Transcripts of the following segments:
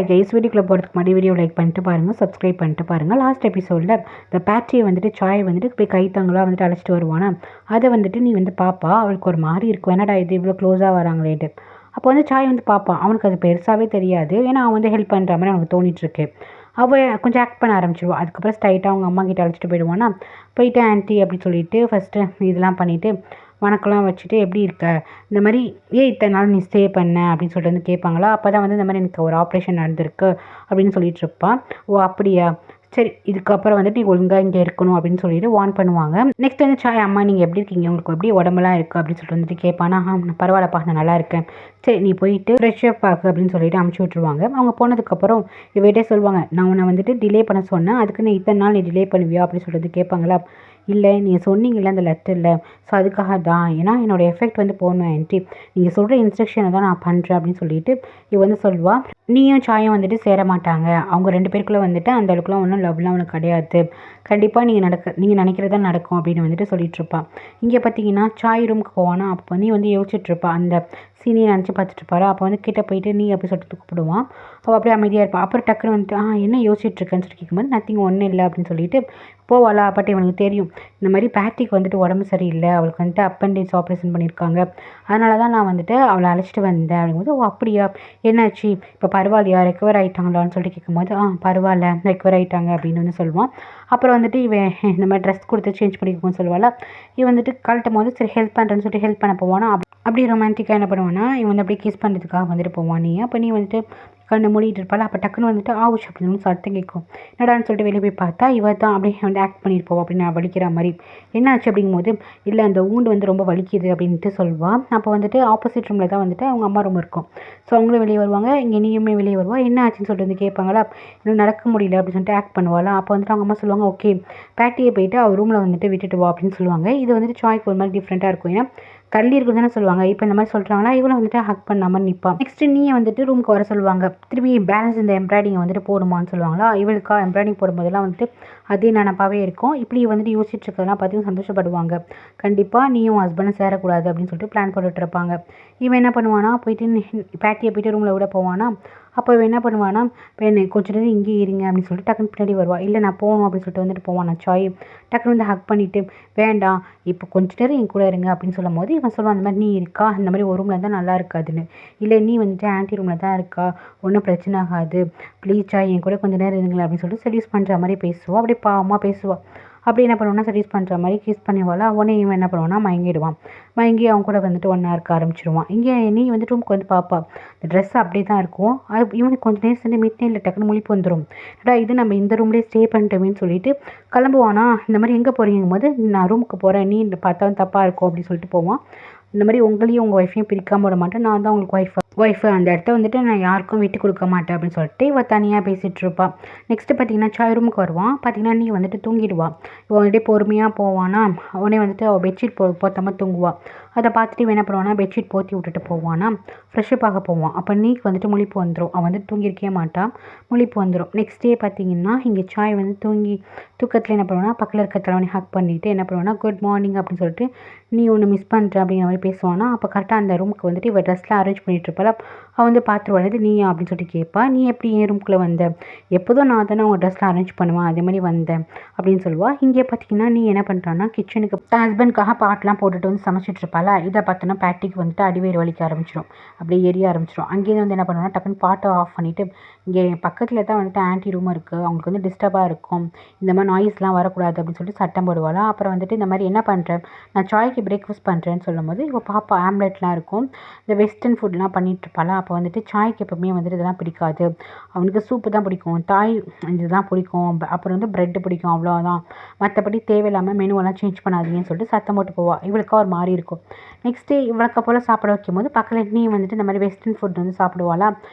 Guys வீடியோக்குள்ளே போகிறதுக்கு முன்னாடி வீடியோ லைக் பண்ணிட்டு பாருங்கள், சப்ஸ்கிரைப் பண்ணிட்டு பாருங்கள். லாஸ்ட் எபிசோடில் இந்த பேட்ரியை வந்துட்டு சாயை வந்துட்டு இப்படி கைத்தங்களாக வந்துட்டு அழைச்சிட்டு வருவானா, அதை வந்துட்டு நீ வந்து பாப்பா. அவளுக்கு ஒரு மாதிரி இருக்கும், என்னடா இது இவ்வளோ க்ளோஸாக வராங்களேட்டு. அப்போ வந்து சாய் வந்து பார்ப்பான். அவனுக்கு அது பெருசாகவே தெரியாது, ஏன்னா அவன் வந்து ஹெல்ப் பண்ணுற மாதிரி அவனுக்கு தோணிட்டுருக்கு. அவள் கொஞ்சம் ஆக்ட் பண்ண ஆரம்பிச்சிடுவான். அதுக்கப்புறம் ஸ்ட்ரைட்டாக அவங்க அம்மா கிட்ட அழைச்சிட்டு போயிடுவானா. போயிட்டு ஆன்ட்டி அப்படின்னு சொல்லிட்டு ஃபஸ்ட்டு இதெல்லாம் பண்ணிவிட்டு வணக்கம்லாம் வச்சுட்டு எப்படி இருக்க, இந்த மாதிரி ஏன் இத்தனை நாள் நீ ஸ்டே பண்ண அப்படின்னு சொல்லிட்டு வந்து கேட்பாங்களா. அப்போ தான் வந்து இந்த மாதிரி எனக்கு ஒரு ஆப்ரேஷன் நடந்திருக்கு அப்படின்னு சொல்லிட்டு இருப்பான். ஓ அப்படியா, சரி இதுக்கப்புறம் வந்துட்டு நீ ஒழுங்காக இங்கே இருக்கணும் அப்படின்னு சொல்லிட்டு வார்ன் பண்ணுவாங்க. நெக்ஸ்ட் வந்து சாய் அம்மா நீங்கள் எப்படி இருக்கீங்க, உங்களுக்கு எப்படி உடம்புலாம் இருக்குது அப்படின்னு சொல்லிட்டு வந்துட்டு கேட்பானா. பரவாயில்லப்பா நான் நல்லா இருக்கேன், சரி நீ போயிட்டு ஃப்ரெஷ்ஷப் ஆகு அப்படின்னு சொல்லிட்டு அமுச்சு விட்ருவாங்க. அவங்க போனதுக்கப்புறம் இவகிட்டே சொல்லுவாங்க, நான் உன்னை வந்துட்டு டிலே பண்ண சொன்னேன், அதுக்கு நீ இத்தனை நாள் நீ டிலே பண்ணுவியா அப்படின்னு சொல்லிட்டு கேட்பாங்களா. இல்லை நீங்கள் சொன்னீங்கல்ல அந்த லெட்டரில், ஸோ அதுக்காக தான், ஏன்னா என்னோடய எஃபெக்ட் வந்து போகணும் ஆன்ட்டி, நீங்கள் சொல்கிற இன்ஸ்ட்ரக்ஷனை தான் நான் பண்ணுறேன் அப்படின்னு சொல்லிட்டு இவ வந்து சொல்லுவாள். நீயும் சாயும் வந்துட்டு சேர மாட்டாங்க, அவங்க 2 பேருக்குள்ளே வந்துட்டு அந்த அளவுக்குலாம் ஒன்றும் லவ்லாம் அவனுக்கு கிடையாது, கண்டிப்பாக நீங்கள் நினைக்கிறதா நடக்கும் அப்படின்னு வந்துட்டு சொல்லிகிட்ருப்பான். இங்கே பார்த்தீங்கன்னா சாய் ரூமுக்கு போவானா. அப்போ நீ வந்து யோசிச்சுட்ருப்பா, அந்த சீனியை நினச்சி பார்த்துட்ருப்பாரா. அப்போ வந்து கிட்டே போயிட்டு நீ அப்படி சொல்லிட்டு கூப்பிடுவான். அவள் அப்படியே அமைதியாக இருப்பாள். அப்புறம் டக்குன்னு வந்துட்டு என்ன யோசிச்சுட்ருக்கேன்னு சொல்லி கேட்கும்போது நத்திங் ஒன்றும் இல்லை அப்படின்னு சொல்லிட்டு போவாளா. பட் இவனுக்கு தெரியும் இந்த மாதிரி பேட்டிக்கு வந்துட்டு உடம்பு சரியில்லை, அவளுக்கு வந்துட்டு அப்பெண்டிக்ஸ் ஆப்ரேஷன் பண்ணியிருக்காங்க, அதனால தான் நான் வந்துட்டு அவளை அழைச்சிட்டு வந்தேன் அப்படிங்கும்போது. ஓ அப்படியா, என்னாச்சு இப்போ பரவாயில்லையா, ரெக்கவர் ஆகிட்டாங்களான்னு சொல்லிட்டு கேட்கும்போது பரவாயில்ல ரெக்கவர் ஆகிட்டாங்க அப்படின்னு வந்து சொல்லுவான். அப்புறம் வந்துட்டு இவன் இந்த மாதிரி ட்ரெஸ் கொடுத்து சேஞ்ச் பண்ணிக்கோன்னு சொல்லுவாள். இவன் வந்துட்டு கழட்டும் போது சரி ஹெல்ப் பண்ணுறேன்னு சொல்லிட்டு ஹெல்ப் பண்ண போவானா. அப்படி ரொமான்டிக்காக என்ன பண்ணுவான்னா, இவன் வந்து அப்படியே கிஸ் பண்ணுறதுக்காக வந்துட்டு போவான். நீ அப்போ நீ வந்துட்டு கண்ணை மூடிட்டு இருப்பாள். அப்போ டக்குன்னு வந்துட்டு ஆவுச்சு அப்படின்னு சத்தம் கேட்கும். என்னடான்னு சொல்லிட்டு வெளியே போய் பார்த்தா இவ தான் அப்படியே வந்து ஆக்ட் பண்ணிட்டு போவோம் அப்படின்னு நான் வலிக்கிற மாதிரி. என்ன ஆச்சு அப்படிங்கும்போது, இல்லை அந்த ஊண்டு வந்து ரொம்ப வலிக்குது அப்படின்ட்டு சொல்லுவாள். அப்போ வந்துட்டு ஆப்போசிட் ரூமில் தான் வந்துட்டு அவங்க அம்மா ரூம் இருக்கும். ஸோ அவங்களும் வெளியே வருவாங்க, இங்கே நீயுமே வெளியே வருவா. என்ன ஆச்சுன்னு சொல்லிட்டு வந்து கேட்பாங்களா. இன்னும் நடக்க முடியல அப்படின்னு சொல்லிட்டு ஆக்ட் பண்ணுவாளா. அப்போ வந்துட்டு அவங்க அம்மா சொல்லுவாங்க, ஓகே பேட்டியை போயிட்டு அவர் ரூமில் வந்துட்டு விட்டுட்டு வா அப்படின்னு சொல்லுவாங்க. இது வந்துட்டு சாய்க்கு ஒரு மாதிரி டிஃப்ரெண்ட்டாக இருக்கும், ஏன்னா தள்ளி இருக்குன்னு தானே சொல்லுவாங்க. இப்போ இந்த மாதிரி சொல்கிறாங்கன்னா இவளும் வந்துட்டு ஹக் பண்ணாமல் நிற்பான். நெக்ஸ்ட்டு நீ வந்துட்டு ரூமுக்கு வர சொல்லுவாங்க. திரும்பி பேலன்ஸ் இந்த எம்ப்ராய்டிங் வந்துட்டு போடுமான்னு சொல்லுவாங்களா. இவளுக்கா எம்ப்ராய்டிங் போடும்போதெல்லாம் வந்துட்டு அதே நினப்பாவே இருக்கும். இப்படி வந்துட்டு யோசிச்சுட்டு இருக்கிறதெல்லாம் பார்த்து சந்தோஷப்படுவாங்க. கண்டிப்பாக நீயும் ஹஸ்பண்டும் சேரக்கூடாது அப்படின்னு சொல்லிட்டு பிளான் போட்டுட்டு இருப்பாங்க. இவன் என்ன பண்ணுவானா, போயிட்டு பேட்டியை போயிட்டு ரூமில் விட போவானா. அப்போ இவன் என்ன பண்ணுவானா, இப்போ என்னை கொஞ்சம் நேரம் இங்கே இருங்க அப்படின்னு சொல்லிட்டு டக்குன்னு பின்னாடி வருவா. இல்லை நான் போகணும் அப்படின்னு சொல்லிட்டு வந்துட்டு போவான். சாய் டக்குன்னு வந்து ஹக் பண்ணிவிட்டு வேண்டாம் இப்போ கொஞ்ச நேரம் என் கூட இருங்க அப்படின்னு சொல்லும் போது இவன் சொல்லுவான், அந்த மாதிரி நீ இருக்கா இந்த மாதிரி ஒரு ரூமில் இருந்தால் நல்லா இருக்காதுன்னு. இல்லை நீ வந்துட்டு ஆன்ட்டி ரூமில் தான் இருக்கா, ஒன்றும் பிரச்சனை ஆகாது, ப்ளீஸ் சாய் என் கூட கொஞ்சம் நேரம் இருங்களேன் அப்படின்னு சொல்லிட்டு செடியூஸ் பண்ணுற மாதிரி பேசுவாள். அப்படியே பாவமாக பேசுவாள். அப்படி என்ன பண்ணுவான்னா செடியூஸ் பண்ணுற மாதிரி கிஸ் பண்ணிவாளா. உடனே இவன் என்ன பண்ணுவான்னா மயங்கிடுவான். மயங்கி அவங்க கூட வந்துட்டு ஒன்றா இருக்க ஆரம்பிச்சிடுவான். இங்கே நீ வந்துட்டு ரூமுக்கு வந்து பார்ப்பா, இந்த ட்ரெஸ் அப்படியே தான் இருக்கும். அது இவனுக்கு கொஞ்சம் நேரம் சேர்ந்து மிட் நைட்டில் டக்குன்னு முழிப்பு வந்துடும். ஏடா இது நம்ம இந்த ரூம்லேயே ஸ்டே பண்ணிட்டோமேன்னு சொல்லிட்டு கிளம்புவானா. இந்த மாதிரி எங்கே போகிறீங்கும் போது நான் ரூமுக்கு போகிறேன், நீ பார்த்தா தப்பாக இருக்கும் அப்படின்னு சொல்லிட்டு போவான். இந்த மாதிரி உங்களையும் உங்கள் ஒய்ஃபையும் பிரிக்காமல் விட மாட்டேன், நான் தான் உங்களுக்கு ஒய்ஃபு அந்த இடத்த வந்துட்டு நான் யாருக்கும் விட்டு கொடுக்க மாட்டேன் அப்படின்னு சொல்லிட்டு இவள் தனியாக பேசிகிட்டு இருப்பாள். நெக்ஸ்ட்டு பார்த்தீங்கன்னா சாய் ரூமுக்கு வருவான். பார்த்தீங்கன்னா நீ வந்துட்டு தூங்கிடுவாள். இவன் வந்துட்டு பொறுமையாக போவானா. உடனே வந்துட்டு அவள் பெட்ஷீட் போத்தாமல் தூங்குவாள். அதை பார்த்துட்டு இவன் என்ன பண்ணுவானா, பெட்ஷீட் போற்றி விட்டுட்டு போவானா. ஃப்ரெஷ்ஷப் ஆக போவான். அப்போ நீக்கு வந்துட்டு முழிப்பு வந்துடும். அவன் வந்துட்டு தூங்கியிருக்கே மாட்டான், முழிப்பு வந்துடும். நெக்ஸ்ட் டே பார்த்தீங்கன்னா இங்கே சாய் வந்து தூக்கத்தில் என்ன பண்ணுவானா, பக்கத்தில் இருக்க தலைவனை ஹக் பண்ணிவிட்டு என்ன பண்ணுவானா, குட் மார்னிங் அப்படின்னு சொல்லிட்டு நீ ஒன்று மிஸ் பண்ணுற அப்படிங்கிற மாதிரி பேசுவானா. அப்போ கரெக்டாக அந்த ரூமுக்கு வந்துட்டு இவள் ட்ரெஸ்லாம் அரேஞ்ச் பண்ணிட்டு இருப்பாள். அவள் வந்து பார்த்துருவாள், இது நீயா அப்படின்னு சொல்லிட்டு கேட்பா. நீ எப்படி என் ரூம்குள்ளே வந்த, எப்போதும் நான் தானே உங்கள் ட்ரெஸ்லாம் அரேஞ்ச் பண்ணுவேன், அதே மாதிரி வந்தேன் அப்படின்னு சொல்லுவாள். இங்கே பார்த்தீங்கன்னா நீ என்ன பண்ணுறான்னா, கிச்சனுக்கு ஹஸ்பண்ட்காக பாட்டெலாம் போட்டுட்டு வந்து சமைச்சிட்டு இருப்பாள். இதை பார்த்தோன்னா பேட்டிக்கு வந்துட்டு அடிவேறு வலிக்க ஆரம்பிச்சிடும், அப்படியே எரிய ஆரம்பிச்சிடும். அங்கேயே வந்து என்ன பண்ணுவான்னா டக்குன்னு பாட்டை ஆஃப் பண்ணிவிட்டு, இங்கே பக்கத்தில் தான் வந்துட்டு ஆன்ட்டி ரூம் இருக்குது, அவங்களுக்கு வந்து டிஸ்டர்பாக இருக்கும், இந்த மாதிரி நாய்ஸ்லாம் வரக்கூடாது அப்படின்னு சொல்லிட்டு சட்டம் போடுவாள். அப்புறம் வந்துட்டு இந்த மாதிரி என்ன பண்ணுறேன், நான் சாய்க்கு பிரேக்ஃபாஸ்ட் பண்ணுறேன்னு சொல்லும் போது இவள் பாப்பா ஆம்லெட்லாம் இருக்கும், இந்த வெஸ்டர்ன் ஃபுட்லாம் பண்ணிகிட்ருப்பாள். அப்போ வந்துட்டு சாய்க்கு எப்பவுமே வந்துட்டு இதெல்லாம் பிடிக்காது, அவனுக்கு சூப்பு தான் பிடிக்கும், இதுதான் பிடிக்கும், அப்புறம் வந்து ப்ரெட்டு பிடிக்கும், அவ்வளோதான், மற்றபடி தேவையில்லாமல் மெனுவெல்லாம் சேஞ்ச் பண்ணாதீங்கன்னு சொல்லிட்டு சத்தம் போட்டு போவாள். இவளுக்கா ஒரு மாதிரி இருக்கும். நெக்ஸ்ட்டு இவளுக்கு போல் சாப்பிட வைக்கும் போது பக்கத்தில் நீ வந்துட்டு இந்த மாதிரி வெஸ்டர்ன் ஃபுட் வந்து சாப்பிடுவாளா.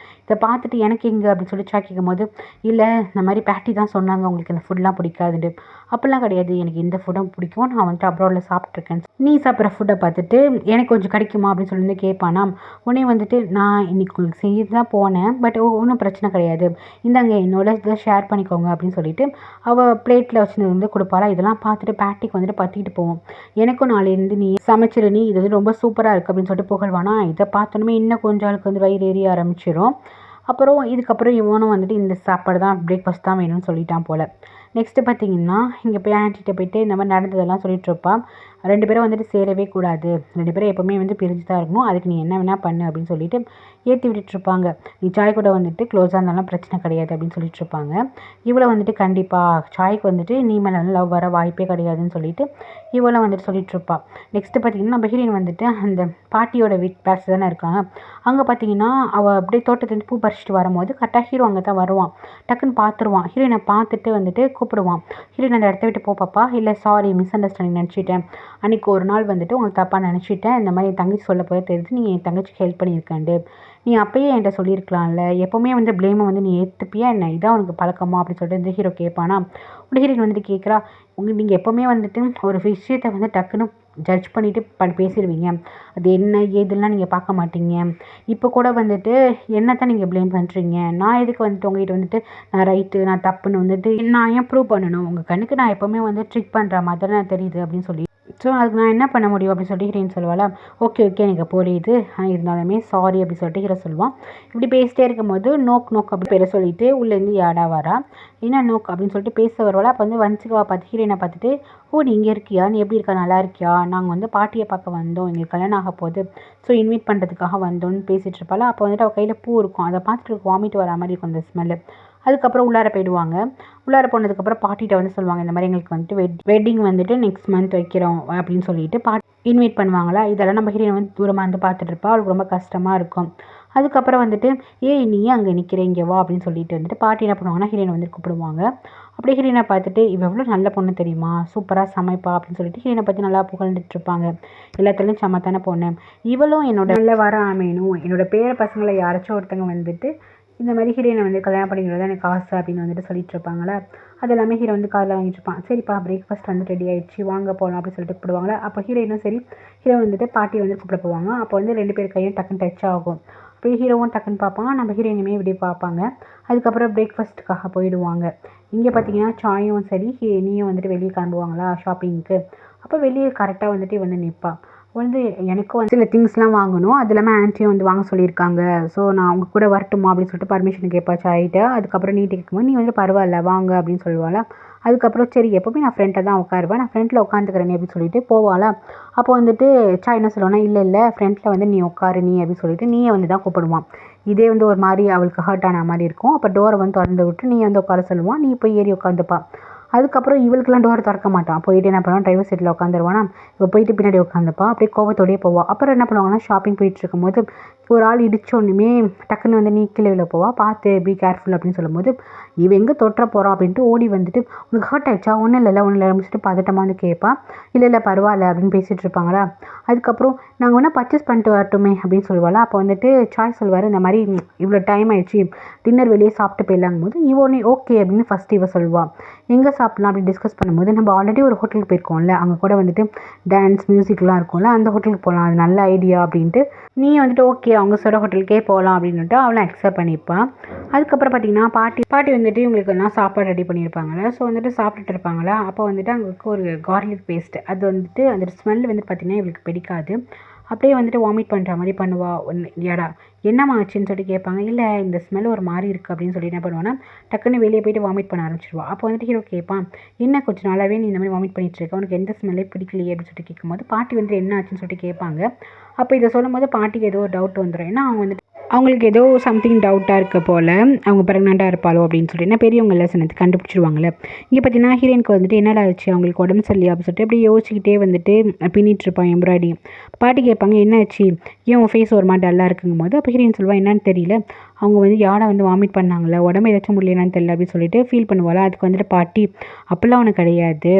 இதை பார்த்துட்டு எனக்கு எங்கே அப்படின்னு சொல்லி சாய் கேட்கும் போது, இல்லை இந்த மாதிரி பேட்டி தான் சொன்னாங்க உங்களுக்கு இந்த ஃபுட்லாம் பிடிக்காதுட்டு. அப்படிலாம் கிடையாது, எனக்கு இந்த ஃபுட்டும் பிடிக்கும், நான் வந்துட்டு அப்ராடில் சாப்பிட்ருக்கேன், நீ சாப்பிட்ற ஃபுட்டை பார்த்துட்டு எனக்கு கொஞ்சம் கிடைக்குமா அப்படின்னு சொல்லி கேட்பானா. உடனே வந்துட்டு நான் இன்னைக்கு உங்களுக்கு செய்து தான் போனேன், பட் ஒன்றும் பிரச்சனை கிடையாது, இந்தாங்க என்னோட இதை ஷேர் பண்ணிக்கோங்க அப்படின்னு சொல்லிட்டு அவள் பிளேட்டில் வச்சுருந்து வந்து கொடுப்பாளா. இதெல்லாம் பார்த்துட்டு பேட்டிக்கு வந்துட்டு பற்றிட்டு போவோம். எனக்கும் நாளையிலேருந்து நீ சமைச்சிரு, நீ இது வந்து ரொம்ப சூப்பராக இருக்குது அப்படின்னு சொல்லிட்டு புகழ்வானா. இதை பார்த்தோன்னே இன்னும் கொஞ்சம் ஆளுக்கு வந்து வயிறு எரிய ஆரம்பிச்சிடும். அப்புறம் இதுக்கப்புறம் இவனும் வந்துட்டு இந்த சாப்பாடு தான் பிரேக்ஃபாஸ்ட் தான் வேணும்னு சொல்லிட்டான் போல். நெக்ஸ்ட்டு பார்த்தீங்கன்னா இங்கே போய் ஆன்ட்டிகிட்ட போயிட்டு இந்த மாதிரி நடந்ததெல்லாம் சொல்லிட்டுருப்பான். 2 பேரும் வந்துட்டு சேரவே கூடாது, 2 பேரும் எப்போவுமே வந்து பிரிஞ்சு தான் இருக்கணும், அதுக்கு நீ என்ன வேணால் பண்ணு அப்படின்னு சொல்லிட்டு ஏற்றி விட்டுட்ருப்பாங்க. நீ சாய் கூட வந்துட்டு க்ளோஸாக இருந்தாலும் பிரச்சனை கிடையாது அப்படின்னு சொல்லிட்டுருப்பாங்க. இவளை வந்துட்டு கண்டிப்பாக சாய்க்கு வந்துட்டு நீ மேலே வந்து லவ் வர வாய்ப்பே கிடையாதுன்னு சொல்லிட்டு இவளை வந்துட்டு சொல்லிட்டுருப்பா. நெக்ஸ்ட்டு பார்த்தீங்கன்னா நம்ம ஹீரோயின் வந்துட்டு அந்த பாட்டியோட பேட்ச் தானே இருக்காங்க. அங்கே பார்த்தீங்கன்னா அவள் அப்படியே தோட்டத்துலேருந்து பூ பறிச்சிட்டு வரும்போது கரெக்டாக ஹீரோ அங்கே தான் வருவான். டக்குன்னு பார்த்துருவான். ஹீரோயினை பார்த்துட்டு வந்துட்டு கூப்பிடுவான். ஹீரோயின் அந்த இடத்த விட்டு போப்பாப்பா, இல்லை சாரி மிஸ் அண்டர்ஸ்டாண்டிங் நினச்சிட்டேன், அன்றைக்கி ஒரு நாள் வந்துட்டு உங்களுக்கு தப்பாக நினச்சிட்டேன், இந்த மாதிரி என் தங்கச்சி சொல்ல போய் தெரிஞ்சு நீ என் தங்கச்சிக்கு ஹெல்ப் பண்ணியிருக்காண்டு, நீ அப்பயே என்கிட்ட சொல்லியிருக்கலாம்ல, எப்போவுமே வந்து ப்ளேமை வந்து நீ ஏற்றுப்பியா என்ன, இதான் உனக்கு பழக்கமா அப்படின்னு சொல்லிட்டு இந்த ஹீரோ கேட்பானா. ஒரு ஹீரோயின் வந்துட்டு கேட்குறா, நீங்கள் எப்போவுமே வந்துட்டு ஒரு விஷயத்தை வந்து டக்குன்னு ஜட்ஜ் பண்ணிவிட்டு பேசிடுவீங்க, அது என்ன ஏதுலாம் நீங்கள் பார்க்க மாட்டீங்க, இப்போ கூட வந்துட்டு என்ன தான் நீங்கள் ப்ளேம் பண்ணுறீங்க, நான் எதுக்கு வந்துட்டு உங்கள்கிட்ட வந்துட்டு நான் ரைட்டு நான் தப்புன்னு வந்துட்டு நான் ஏன் ப்ரூவ் பண்ணணும், உங்கள் கண்ணுக்கு நான் எப்போவுமே வந்து ட்ரிக் பண்ணுற மாதிரி தான் தெரியுது அப்படின்னு சொல்லி ஸோ அதுக்கு நான் என்ன பண்ண முடியும் அப்படின்னு சொல்லிட்டு ஹீரோயின் சொல்லுவாளா. ஓகே எனக்கு புரியுது, ஆனால் இருந்தாலுமே சாரி அப்படி சொல்லிட்டு ஹீரோ சொல்லுவான். இப்படி பேசிட்டே இருக்கும்போது நோக் அப்படி பேரை சொல்லிட்டு உள்ளேருந்து யாடா வரா, என்ன நோக் அப்படின்னு சொல்லிட்டு பேச வருவாளா. அப்போ வந்து வஞ்சிக்காவை பார்த்து ஹீரோயினை பார்த்துட்டு, ஓ நீ இங்கே இருக்கியா, நீ எப்படி இருக்கா, நல்லா இருக்கியா, நாங்கள் வந்து பாட்டியை பார்க்க வந்தோம், எங்களுக்கு கல்யாணம் ஆக போகுது, ஸோ இன்வைட் பண்ணுறதுக்காக வந்தோன்னு பேசிகிட்டு இருப்பாளா. அப்போ வந்துட்டு அவள் கையில் பூ இருக்கும், அதை பார்த்துட்டு வாமிட் வர மாதிரி இருக்கும் அந்த ஸ்மெல்லு. அதுக்கப்புறம் உள்ளார போயிடுவாங்க. உள்ளார போனதுக்கப்புறம் பாட்டிகிட்ட வந்து சொல்லுவாங்க, இந்த மாதிரி எங்களுக்கு வந்துட்டு வெட்டிங் வந்துட்டு நெக்ஸ்ட் மந்த் வைக்கிறோம் அப்படின்னு சொல்லிட்டு இன்வைட் பண்ணுவாங்களா. இதெல்லாம் நம்ம ஹீரோயின் வந்து தூரமாக வந்து பார்த்துட்டு இருப்பா. அவளுக்கு ரொம்ப கஷ்டமாக இருக்கும். அதுக்கப்புறம் வந்துட்டு ஏய் நீ அங்கே நிற்கிறீங்க வா அப்படின்னு சொல்லிட்டு வந்துட்டு பாட்டி என்ன பண்ணுவாங்கன்னா ஹீரோயினை வந்து கூப்பிடுவாங்க. அப்படியே ஹீரோயினை பார்த்துட்டு இவ எவ்வளோ நல்ல பொண்ணு தெரியுமா, சூப்பராக சமைப்பா அப்படின்னு சொல்லிட்டு ஹீரோயினை பற்றி நல்லா புகழ்ந்துட்டு இருப்பாங்க. எல்லாத்துலேயும் சமத்தான பொண்ணு, இவளும் என்னோட நல்ல வர அமையணும், என்னோட பேர பசங்களை யாராச்சும் ஒருத்தங்க வந்துட்டு இந்த மாதிரி ஹீரோயினை வந்து கல்யாணம் பண்ணிக்கிறது எனக்கு ஆசை அப்படின்னு வந்துட்டு சொல்லிட்டு இருப்பாங்களா. அது எல்லாமே ஹீரோ வந்து காதில் வாங்கிட்டு இருப்பான். சரிப்பா பிரேக்ஃபாஸ்ட் வந்து ரெடி ஆகிடுச்சு வாங்க போகலாம் அப்படின்னு சொல்லிட்டு கூப்பிடுவாங்களா. அப்போ ஹீரோயினும் சரி ஹீரோ வந்துட்டு பாட்டியை வந்து கூப்பிட போவாங்க. அப்போ வந்து 2 பேர் கையும் டக்குன்னு டச் ஆகும். அப்படியே ஹீரோவும் டக்குன்னு பார்ப்பாங்க, நம்ம ஹீரோயினுமே இப்படி பார்ப்பாங்க. அதுக்கப்புறம் பிரேக்ஃபாஸ்ட்டுக்காக போயிடுவாங்க. இங்கே பார்த்தீங்கன்னா சாயும் சரி நீயும் வந்துட்டு வெளியே கிளம்புவாங்களா ஷாப்பிங்க்கு. அப்போ வெளியே கரெக்டாக வந்துட்டு வந்து நிற்பான். வந்து எனக்கும் வந்து சில திங்ஸ்லாம் வாங்கணும், அது இல்லாமல் ஆன்ட்டியும் வந்து வாங்க சொல்லியிருக்காங்க, ஸோ நான் அவங்க கூட வரட்டுமா அப்படின்னு சொல்லிட்டு பர்மிஷன் கேட்பா சாய்கிட்ட. அதுக்கப்புறம் நீட்டு கேட்கும்போது நீ வந்து பரவாயில்ல வாங்க அப்படின்னு சொல்லுவாளா. அதுக்கப்புறம் சரி எப்போவுமே நான் ஃப்ரெண்ட்டை தான் உட்காருவேன், நான் ஃப்ரெண்டில் உட்காந்துக்கிறேன் அப்படின்னு சொல்லிட்டு போவாளா. அப்போ வந்துட்டு சாய் என்ன சொல்லுவானா, இல்லை ஃப்ரெண்டில் வந்து நீ உட்காரு நீ அப்படின்னு சொல்லிட்டு நீயே வந்து தான் கூப்பிடுவான். இதே வந்து ஒரு மாதிரி அவளுக்கு ஹர்ட் ஆன மாதிரி இருக்கும். அப்போ டோரை வந்து திறந்து விட்டு நீ வந்து உட்கார சொல்லுவான், நீ போய் ஏறி உட்காந்துப்பா. அதுக்கப்புறம் இவளுக்குலாம் டோர் திறக்க மாட்டான். போயிட்டு என்ன பண்ணுவான், டிரைவர் சீட்டில் உட்காந்துருவானா. இப்போ போயிட்டு பின்னாடி உட்காந்துப்பா. அப்படியே கோவத்தோடயே போவாள். அப்புறம் என்ன பண்ணுவாங்கன்னா ஷாப்பிங் போயிட்டு இருக்கும்போது ஒரு ஆள் இடிச்சோன்னுமே டக்குன்னு வந்து நீ கீழே விழ போவா. பார்த்து பி கேர்ஃபுல் அப்படின்னு சொல்லும்போது இவன் எங்கே தொற்ற போகிறான் அப்படின்ட்டு ஓடி வந்துட்டு உனக்கு ஹர்ட் ஆயிடுச்சா, ஒன்றும் இல்லை முடிச்சுட்டு பதட்டமாக வந்து கேட்பா. இல்லை பரவாயில்ல அப்படின்னு பேசிகிட்டு இருப்பாங்களா. அதுக்கப்புறம் நாங்கள் வேணால் பர்ச்சேஸ் பண்ணிட்டு வரட்டுமே அப்படின்னு சொல்லுவாளா. அப்போ வந்துட்டு சாய் சொல்லுவார், இந்த மாதிரி இவ்வளோ டைம் ஆயிடுச்சு டின்னர் வெளியே சாப்பிட்டு போயிடலாங்கும் போது இவனே ஓகே அப்படின்னு ஃபஸ்ட்டு இவ சொல்லுவாள். எங்கே சாப்பிட்லாம் அப்படின்னு டிஸ்கஸ் பண்ணும்போது நம்ம ஆல்ரெடி ஒரு ஹோட்டலுக்கு போயிருக்கோம்ல, அங்கே கூட வந்துட்டு டான்ஸ் மியூசிக்லாம் இருக்கும்ல, அந்த ஹோட்டலுக்கு போகலாம், அது நல்ல ஐடியா அப்படின்ட்டு நீ வந்துட்டு ஓகே அவங்க சொல்கிற ஹோட்டலுக்கே போகலாம் அப்படின்னுட்டு அவளை அக்செப்ட் பண்ணியிருப்பான். அதுக்கப்புறம் பார்த்தீங்கன்னா பாட்டி வந்துட்டு இவங்களுக்கு எல்லாம் சாப்பாடு ரெடி பண்ணியிருப்பாங்களே. ஸோ வந்துட்டு சாப்பிட்டுட்டு இருப்பாங்களா. அப்போ வந்துட்டு அங்கே ஒரு கார்லிக் பேஸ்ட் அது வந்துட்டு அந்த ஸ்மெல் வந்துட்டு பார்த்திங்கன்னா இவளுக்கு பிடிக்காது. அப்படியே வந்துட்டு வாமிட் பண்ணுற மாதிரி பண்ணுவா. ஏடா என்னம்மா ஆச்சுன்னு சொல்லிட்டு கேட்பாங்க. இல்லை இந்த ஸ்மெல் ஒரு மாதிரி இருக்குது அப்படின்னு சொல்லி என்ன பண்ணுவான்னா டக்குன்னு வெளியே போயிட்டு வாமிட் பண்ண ஆரம்பிச்சிடுவா. அப்போ வந்துட்டு ஹீரோ கேட்பான், என்ன கொஞ்சம் நாளாகவே நீ இந்த மாதிரி வாமிட் பண்ணிட்டு இருக்க, உனக்கு எந்த ஸ்மெல்லே பிடிக்கலையே அப்படின்னு சொல்லிட்டு கேட்கும்போது பாட்டி வந்துட்டு என்ன ஆச்சுன்னு சொல்லிட்டு கேட்பாங்க. அப்போ இதை சொல்லும் போது பாட்டிக்கு ஏதோ ஒரு டவுட் வந்துடும். ஏன்னா அவங்க வந்துட்டு அவங்களுக்கு ஏதோ சம்திங் டவுட்டாக இருக்க போல், அவங்க ப்ரெக்னெண்ட்டாக இருப்பாளோ அப்படின்னு சொல்லிட்டு என்ன பெரியவங்கள சொன்னது கண்டுபிடிச்சிருவாங்கள்ல. இங்கே பார்த்தீங்கன்னா ஹீரோயினுக்கு வந்துட்டு என்னடா ஆச்சு, அவங்களுக்கு உடம்பு சரியில்லையா அப்படின்னு சொல்லிட்டு அப்படியே யோசிச்சுக்கிட்டே வந்துட்டு பின்னிட்டு இருப்பான் எம்ப்ராய்டிங். பாட்டி கேட்பாங்க என்ன ஆச்சு, ஏன் உன் ஃபேஸ் ஒரு மாதிரி டல்லாக இருக்குங்கும் போது அப்போ ஹீரோயின் சொல்லுவாள் என்னன்னு தெரியல, அவங்க வந்து யாரை வந்து வாமிட் பண்ணாங்களே, உடம்பு ஏதாச்சும் முடியலன்னு தெரியல அப்படின்னு சொல்லிட்டு ஃபீல் பண்ணுவாள். அதுக்கு வந்துட்டு பாட்டி அப்போல்லாம் அவனுக்கு கிடையாது,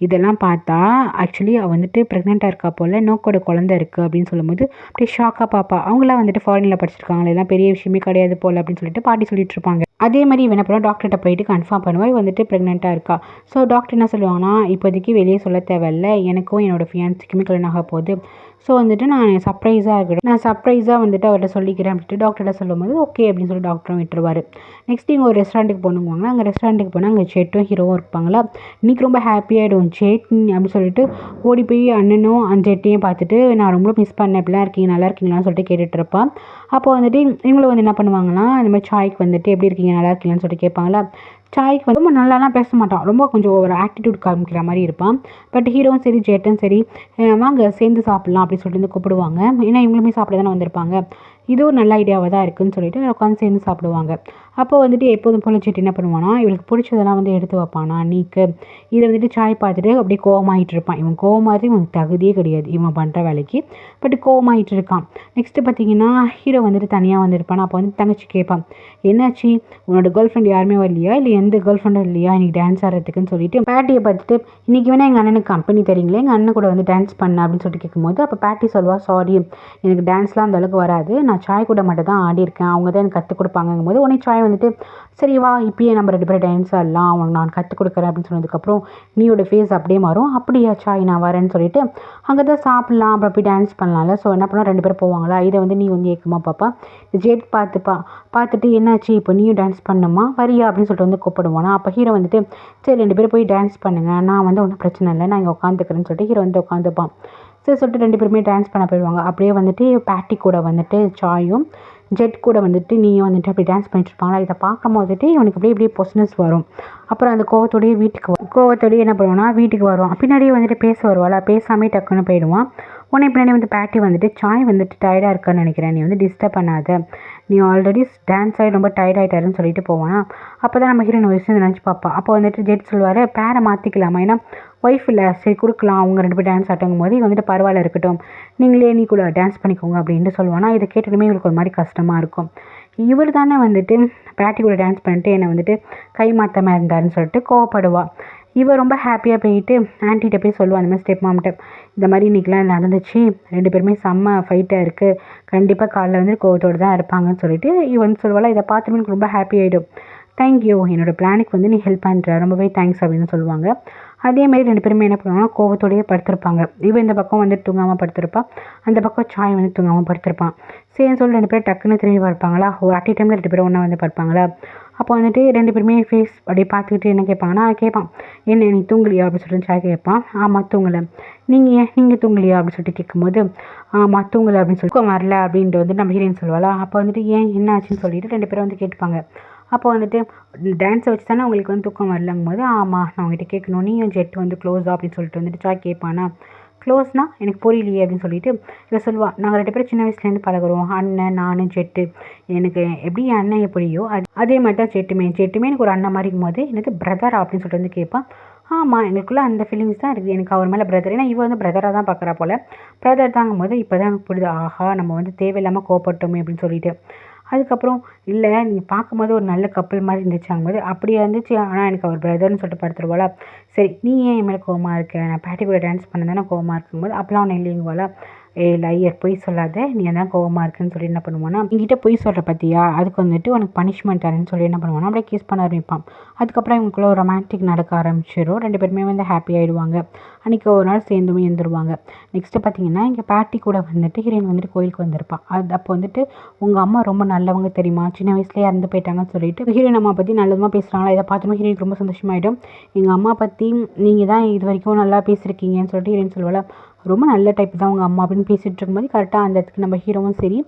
இதெல்லாம் பார்த்தா ஆக்சுவலி அவள் வந்துட்டு ப்ரெக்னெண்ட்டாக இருக்கா போல், நோக்கோட குழந்தை இருக்குது அப்படின்னு சொல்லும்போது அப்படியே ஷாக்காக பாப்பா. அவங்களாம் வந்துட்டு ஃபாரினில் படிச்சிருக்காங்களே, எல்லாம் பெரிய விஷயமே கிடையாது போல் அப்படின்னு சொல்லிட்டு பாட்டி சொல்லிட்டு இருப்பாங்க. அதே மாதிரி இவன் அப்புறம் டாக்டர்கிட்ட போயிட்டு கன்ஃபார்ம் பண்ணுவாள் வந்துட்டு ப்ரெக்னெண்ட்டாக இருக்கா. ஸோ டாக்டர் என்ன சொல்லுவாங்கன்னா இப்போதைக்கு வெளியே சொல்ல தேவையில்லை, எனக்கும் என்னோடய ஃபியான்ஸுக்குமே கல்யாணம் ஆக போகுது, ஸோ வந்துட்டு நான் சர்ப்ரைஸாக வந்துட்டு அவர்கிட்ட சொல்லிக்கிறேன் அப்படின்ட்டு டாக்டர்கிட்ட சொல்லும்போது ஓகே அப்படின்னு சொல்லி டாக்டரும் விட்டுருவார். நெக்ஸ்ட் இங்கே ஒரு ரெஸ்டாரண்ட்டுக்கு போகணுங்குவாங்க. அங்கே ரெஸ்டாரண்ட்டுக்கு போனால் அங்கே ஜெட்டும் ஹீரோவும் இருப்பாங்களா. இன்றைக்கி ரொம்ப ஹாப்பியாகிடும் ஜெட் அப்படின்னு சொல்லிட்டு ஓடி போய் அண்ணனும் அந்த ஜெட்டையும் பார்த்துட்டு நான் ரொம்ப மிஸ் பண்ணேன், இப்படிலாம் இருக்கீங்க நல்லா இருக்கீங்களான்னு சொல்லிட்டு கேட்டுட்ருப்பான். அப்போ வந்துட்டு இவங்களும் வந்து என்ன பண்ணுவாங்கன்னா, இந்த மாதிரி சாய்க்கு வந்துட்டு எப்படி இருக்கீங்க, நல்லா இருக்கீங்களான்னு சொல்லிட்டு கேட்பாங்களா. சாய்க்கு வந்து ரொம்ப நல்லாலாம் பேச மாட்டான். ரொம்ப கொஞ்சம் ஒரு ஆட்டிட்யூட் காமிக்கிற மாரி இருப்பான். பட் ஹீரோவும் சரி, ஜெட்டும் சரி, வாங்க சேர்ந்து சாப்பிடலாம் அப்படின்னு சொல்லிட்டு வந்து கூப்பிடுவாங்க. ஏன்னா இவங்களுமே சாப்பிட தானே வந்திருப்பாங்க. இது ஒரு நல்ல ஐடியாவா தான் இருக்குன்னு சொல்லிட்டு உட்காந்து சேர்ந்து சாப்பிடுவாங்க. அப்போ வந்துட்டு எப்போதும் போல ஜெட் என்ன பண்ணுவானா, இவளுக்கு பிடிச்சதெல்லாம் வந்து எடுத்து வைப்பானா நீக்கு. இதை வந்துட்டு சாய் பார்த்துட்டு அப்படியே கோவமாயிட்டு இருப்பான். இவன் கோவமாதிரி இவனுக்கு தகுதியே கிடையாது இவன் பண்ணுற வேலைக்கு. பட் கோவமாயிட்டு இருக்கான். நெக்ஸ்ட்டு பார்த்தீங்கன்னா ஹீரோ வந்துட்டு தனியாக வந்திருப்பான். அப்போ வந்து தங்கச்சி கேட்பான், என்னாச்சு உன்னோட கேர்ள் ஃப்ரெண்ட் யாருமே வரலையா, இல்லை எந்த கேர்ள் ஃப்ரெண்டும் இல்லையா இன்னைக்கு டான்ஸ் ஆடுறதுக்குன்னு சொல்லிட்டு பேட்டியை பார்த்துட்டு, இன்னைக்கு வேணா எங்கள் அண்ணனுக்கு கம்பெனி தரீங்களே, எங்கள் அண்ணன் கூட வந்து டான்ஸ் பண்ண அப்படின்னு சொல்லிட்டு கேட்கும்போது, அப்போ பேட்டி சொல்வா, சாரி எனக்கு டான்ஸ்லாம் அந்த அளவுக்கு வராது, நான் சாய் கூட மட்டும் தான் ஆடியிருக்கேன், அவங்க தான் எனக்கு கற்றுக் கொடுப்பாங்கும் போது உடனே சாய் வந்துட்டு, சரி வா இப்பயே நம்ம 2 பேரும் டான்ஸ் ஆடலாம், அவனுக்கு நான் கற்றுக் கொடுக்குறேன் அப்படின்னு சொன்னதுக்கப்புறம் நீயோட ஃபேஸ் அப்படியே மாறும். அப்படியா சாய் நான் வரேன்னு சொல்லிட்டு அங்கே தான் சாப்பிட்லாம், அப்புறம் போய் டான்ஸ் பண்ணலாம்ல. ஸோ என்ன பண்ணால் 2 பேரும் போவாங்களா. இதை வந்து நீ வந்து ஏக்கமாக பாப்பா. ஜெட் பார்த்துட்டு என்னாச்சு இப்போ நீயும் டான்ஸ் பண்ணணுமா, வரியா அப்படின்னு சொல்லிட்டு வந்து கூப்பிடுவானா. அப்போ ஹீரோ வந்துட்டு, சரி 2 பேரும் போய் டான்ஸ் பண்ணுங்க, நான் வந்து ஒன்றும் பிரச்சனை இல்லை, நான் இங்கே உட்காந்துக்கிறேன்னு சொல்லிட்டு ஹீரோ வந்து உட்காந்துப்பான். சரி சொல்லிட்டு 2 பேருமே டான்ஸ் பண்ண போயிடுவாங்க. அப்படியே வந்துட்டு பேட்டி கூட வந்துட்டு சாயும் ஜெட் கூட வந்துட்டு நீயும் வந்துட்டு அப்படி டான்ஸ் பண்ணிட்டு இருப்பாங்களா. இதை பார்க்கும் போதுட்டு இவனுக்கு அப்படியே இப்படியே பொசினஸ் வரும். அப்புறம் அந்த கோவத்தோடயே என்ன பண்ணுவான்னா வீட்டுக்கு வருவான். பின்னாடியே வந்துட்டு பேச வருவாளா, பேசாமே டக்குன்னு போயிடுவான். உடனே பின்னாடி வந்து பேட்டி வந்துட்டு, சாய் வந்துட்டு டயர்டாக இருக்கான்னு நினைக்கிறேன், நீ வந்து டிஸ்டர்ப் பண்ணாத, நீ ஆல்ரெடி டான்ஸ் ஆகி ரொம்ப டயர்ட் ஆகிட்டாருன்னு சொல்லிட்டு போவானா. அப்போ தான் நம்ம ஹீரோயின் வயசு நினச்சி பார்ப்பா. அப்போ வந்துட்டு ஜெட் சொல்லுவார், பேரை மாற்றிக்கலாமா, ஏன்னா ஒய்ஃப் இல்லை, சரி கொடுக்கலாம், அவங்க 2 பேர் டான்ஸ் ஆட்டுங்கும் போது வந்துட்டு பரவாயில்ல இருக்கட்டும், நீ கூட டான்ஸ் பண்ணிக்கோங்க அப்படின்ட்டு சொல்லுவானா. இதை கேட்டதுமே இவங்களுக்கு ஒரு மாதிரி கஷ்டமாக இருக்கும். இவர் தானே வந்துட்டு பேட்டி கூட டான்ஸ் பண்ணிட்டு என்னை வந்துட்டு கை மாற்றாமல் இருந்தாருன்னு சொல்லிட்டு கோவப்படுவா. இவர் ரொம்ப ஹாப்பியாக போயிட்டு ஆன்ட்டிகிட்ட போய் சொல்லுவாள், அந்த மாதிரி ஸ்டெப் மாம்கிட்ட, இந்த மாதிரி இன்றைக்கெலாம் நடந்துச்சு, 2 பேருமே செம்ம ஃபைட்டாக இருக்குது, கண்டிப்பாக காலைல வந்து கோவத்தோடு தான் இருப்பாங்கன்னு சொல்லிட்டு இவன் சொல்லுவாள். இதை பார்த்துமே எனக்கு ரொம்ப ஹாப்பி ஆகிடும். தேங்க்யூ, என்னோடய பிளானுக்கு வந்து நீ ஹெல்ப் பண்ணுற, ரொம்பவே தேங்க்ஸ் அப்படின்னு சொல்லுவாங்க. அதேமாதிரி 2 பேருமே என்ன பண்ணுவாங்கன்னா கோவத்தோடையே படுத்திருப்பாங்க. இவன் இந்த பக்கம் வந்து தூங்காமல் படுத்திருப்பான், அந்த பக்கம் சாய் வந்து தூங்காமல் படுத்திருப்பான். சரின்னு சொல்லி 2 பேரும் டக்குன்னு திரும்பி பார்ப்பாங்களா, ஒரு அட் டைமில் 2 பேரும் ஒன்றா வந்து பார்ப்பாங்களா. அப்போ வந்துட்டு 2 பேருமே ஃபேஸ் அப்படியே பார்த்துக்கிட்டு என்ன கேட்பாங்கன்னா, கேட்பான், என்ன நீ தூங்கலையா அப்படின்னு சொல்லிட்டு சாய் கேட்பான். ஆமாம் தூங்கலை. நீங்கள் தூங்கலையா அப்படின்னு சொல்லிட்டு கேட்கும்போது, ஆமாம் தூங்கலை அப்படின்னு சொல்லி தூக்கம் வரல அப்படின்ட்டு வந்து நம்ம ஹீரோயின் சொல்லுவாளா. அப்போ வந்துட்டு ஏன் என்ன ஆச்சுன்னு சொல்லிட்டு 2 பேரும் வந்து கேட்பாங்க. அப்போ வந்துட்டு டான்ஸை வச்சு தானே உங்களுக்கு வந்து தூக்கம் வரலங்கும் போது, ஆமாம் நான் உங்ககிட்ட கேட்கணும், நீயும் ஜெட் வந்து க்ளோஸா அப்படின்னு சொல்லிட்டு வந்துட்டு சாய் கேட்பானா. க்ளோஸ்னா எனக்கு புரியலையே அப்படின்னு சொல்லிட்டு இவ சொல்லுவாள், நாங்கள் 2 பேரும் சின்ன வயசுலேருந்து பழகுறோம், அண்ணன் நான் ஜெட்டு, எனக்கு எப்படி என் அண்ணன் எப்படியோ அதே மாதிரி தான் ஜெட்டுமே எனக்கு ஒரு அண்ணன் மாதிரி இருக்கும்போது எனக்கு பிரதரா அப்படின்னு சொல்லிட்டு வந்து கேட்பான். ஆமாம் எங்களுக்குள்ளே அந்த ஃபீலிங்ஸ் தான் இருக்குது, எனக்கு அவர் மேலே பிரதர், ஏன்னா இவ வந்து பிரதராக தான் பார்க்குறா போல், பிரதர் தாங்கும் போது இப்போ தான் எனக்கு புரியுது, ஆஹா நம்ம வந்து தேவையில்லாமல் கோவப்பட்டோமே அப்படின்னு சொல்லிட்டு. அதுக்கப்புறம் இல்லை நீங்கள் பார்க்கும்போது ஒரு நல்ல கப்பல் மாதிரி இருந்துச்சாங்கும்போது அப்படியே இருந்துச்சு, ஆனால் எனக்கு அவர் பிரதர்னு சொல்லிட்டு படுத்துருவாளா. சரி நீ ஏன் என் மேலே கோவமாக இருக்க, நான் பேட்டி கூட டான்ஸ் பண்ண தானே கோவமாக இருக்கும்போது அப்போலாம் ஒன்று இல்லைங்குவாளா. லையர் பொய் சொல்லாத, நீ தான் கோவமாக இருக்குன்னு சொல்லி என்ன பண்ணுவானா, என்கிட்ட பொய் சொல்கிற பற்றியா, அதுக்கு வந்துட்டு உனக்கு பனிஷ்மெண்ட் தரேன்னு சொல்லி என்ன பண்ணுவானா அப்படியே கிஸ் பண்ண ஆரம்பிப்பான். அதுக்கப்புறம் இவங்களுக்குள்ள ஒரு ரொமான்டிக் நடக்க ஆரம்பிச்சிடும். 2 பேருமே வந்து ஹாப்பி ஆகிடுவாங்க. அன்றைக்கி ஒரு நாள் சேர்ந்துமே எழுந்துருவாங்க. நெக்ஸ்ட்டு பார்த்தீங்கன்னா இங்கே பேட்டி கூட வந்துட்டு ஹீரோயின் வந்துட்டு கோயிலுக்கு வந்திருப்பான். அப்போ வந்துட்டு உங்கள் அம்மா ரொம்ப நல்லவங்க தெரியுமா, சின்ன வயசுலேயே இறந்து போயிட்டாங்கன்னு சொல்லிட்டு ஹீரோயின் அம்மா பற்றி நல்லதுமாக பேசுகிறாங்களா. இதை பார்த்துமே ஹீரோயினுக்கு ரொம்ப சந்தோஷமாயிடும். எங்கள் அம்மா பற்றி நீங்கள் தான் இது வரைக்கும் நல்லா பேசியிருக்கீங்கன்னு சொல்லிட்டு ஹீரோயின் சொல்லுவாள். ரொம்ப நல்ல டைப் தான் அவங்க அம்மா அப்படின்னு பேசிகிட்டு இருக்கும்போது கரெக்டாக அந்த இடத்துக்கு நம்ம ஹீரோவும் சரி